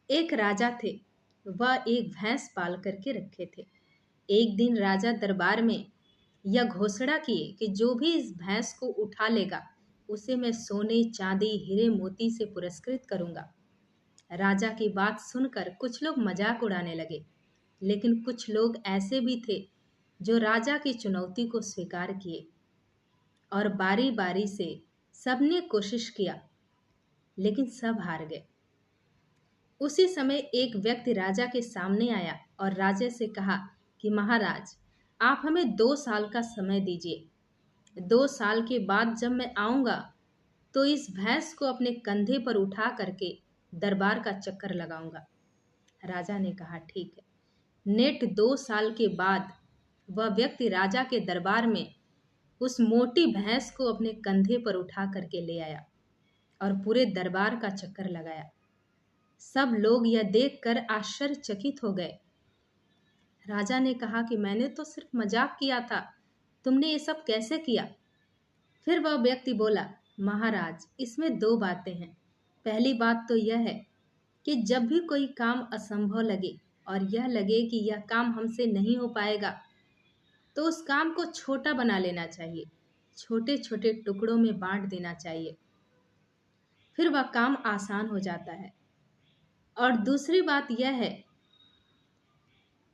एक राजा थे। वह एक भैंस पाल करके रखे थे। एक दिन राजा दरबार में यह घोषणा किए कि जो भी इस भैंस को उठा लेगा उसे मैं सोने चांदी हीरे मोती से पुरस्कृत करूंगा। राजा की बात सुनकर कुछ लोग मजाक उड़ाने लगे, लेकिन कुछ लोग ऐसे भी थे जो राजा की चुनौती को स्वीकार किए और बारी बारी से सबने कोशिश किया, लेकिन सब हार गए। उसी समय एक व्यक्ति राजा के सामने आया और राजा से कहा कि महाराज, आप हमें 2 साल का समय दीजिए। 2 साल के बाद जब मैं आऊंगा तो इस भैंस को अपने कंधे पर उठा करके दरबार का चक्कर लगाऊंगा। राजा ने कहा ठीक है। नेट 2 साल के बाद वह व्यक्ति राजा के दरबार में उस मोटी भैंस को अपने कंधे पर उठा करके ले आया और पूरे दरबार का चक्कर लगाया। सब लोग यह देखकर आश्चर्यचकित हो गए। राजा ने कहा कि मैंने तो सिर्फ मजाक किया था, तुमने ये सब कैसे किया? फिर वह व्यक्ति बोला, महाराज, इसमें 2 बातें हैं। पहली बात तो यह है कि जब भी कोई काम असंभव लगे और यह लगे कि यह काम हमसे नहीं हो पाएगा, तो उस काम को छोटा बना लेना चाहिए, छोटे छोटे टुकड़ों में बांट देना चाहिए, फिर वह काम आसान हो जाता है। और दूसरी बात यह है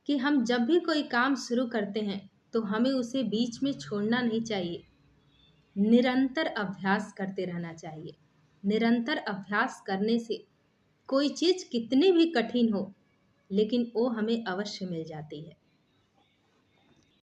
कि हम जब भी कोई काम शुरू करते हैं तो हमें उसे बीच में छोड़ना नहीं चाहिए, निरंतर अभ्यास करते रहना चाहिए। निरंतर अभ्यास करने से कोई चीज़ कितनी भी कठिन हो, लेकिन वो हमें अवश्य मिल जाती है।